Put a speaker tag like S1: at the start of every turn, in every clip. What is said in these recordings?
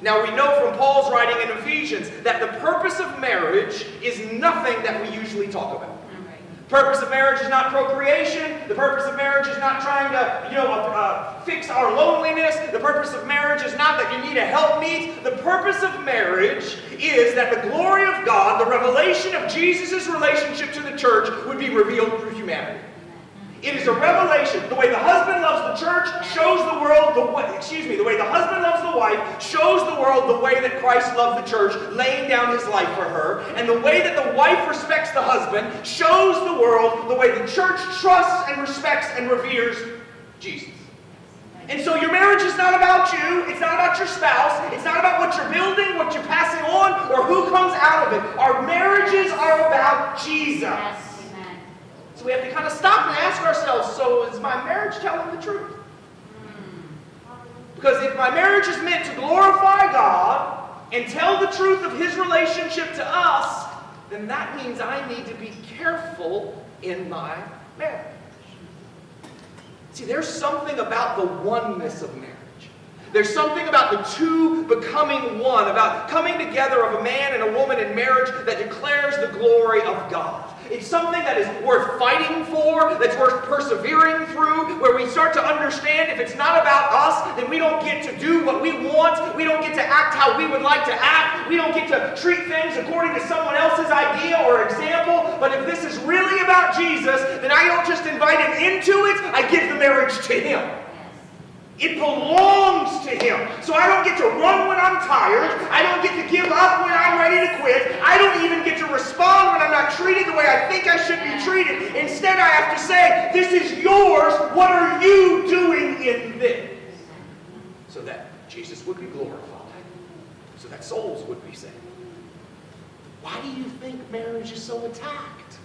S1: Now we know from Paul's writing in Ephesians that the purpose of marriage is nothing that we usually talk about. The purpose of marriage is not procreation. The purpose of marriage is not trying to, fix our loneliness. The purpose of marriage is not that you need a helpmeet. The purpose of marriage is that the glory of God, the revelation of Jesus' relationship to the church, would be revealed through humanity. It is a revelation. The way the husband loves the church shows the world the way the husband loves the wife shows the world the way that Christ loved the church, laying down his life for her. And the way that the wife respects the husband shows the world the way the church trusts and respects and reveres Jesus. And so your marriage is not about you. It's not about your spouse. It's not about what you're building, what you're passing on, or who comes out of it. Our marriages are about Jesus.
S2: Yes.
S1: So we have to kind of stop and ask ourselves, so is my marriage telling the truth? Because if my marriage is meant to glorify God and tell the truth of His relationship to us, then that means I need to be careful in my marriage. See, there's something about the oneness of marriage. There's something about the two becoming one, about coming together of a man and a woman in marriage that declares the glory of God. It's something that is worth fighting for, that's worth persevering through, where we start to understand if it's not about us, then we don't get to do what we want. We don't get to act how we would like to act. We don't get to treat things according to someone else's idea or example. But if this is really about Jesus, then I don't just invite Him into it, I give the marriage to Him. It belongs to Him. So I don't get to run when I'm tired. I don't get to give up when I'm ready to quit. I don't even get to respond when I'm not treated the way I think I should be treated. Instead, I have to say, this is yours. What are you doing in this? So that Jesus would be glorified. So that souls would be saved. Why do you think marriage is so attacked?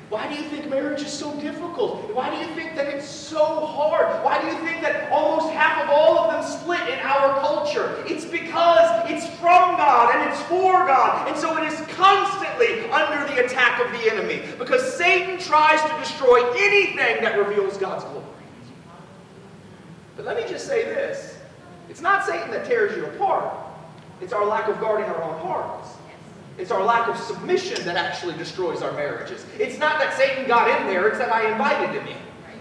S1: Why do you think marriage is so difficult? Why do you think that it's so hard? Why do you think that almost half of all of them split in our culture? It's because it's from God and it's for God. And so it is constantly under the attack of the enemy. Because Satan tries to destroy anything that reveals God's glory. But let me just say this. It's not Satan that tears you apart. It's our lack of guarding our own hearts. It's our lack of submission that actually destroys our marriages. It's not that Satan got in there, it's that I invited him in.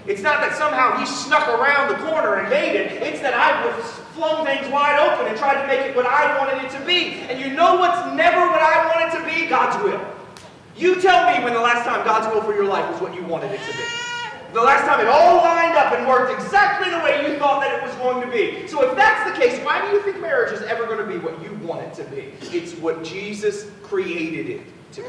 S1: It's not that somehow he snuck around the corner and made it. It's that I flung things wide open and tried to make it what I wanted it to be. And you know what's never what I want it to be? God's will. You tell me when the last time God's will for your life was what you wanted it to be. The last time it all lined up and worked exactly the way you thought that it was going to be. So if that's the case, why do you think marriage is ever going to be what you want it to be? It's what Jesus created it to be.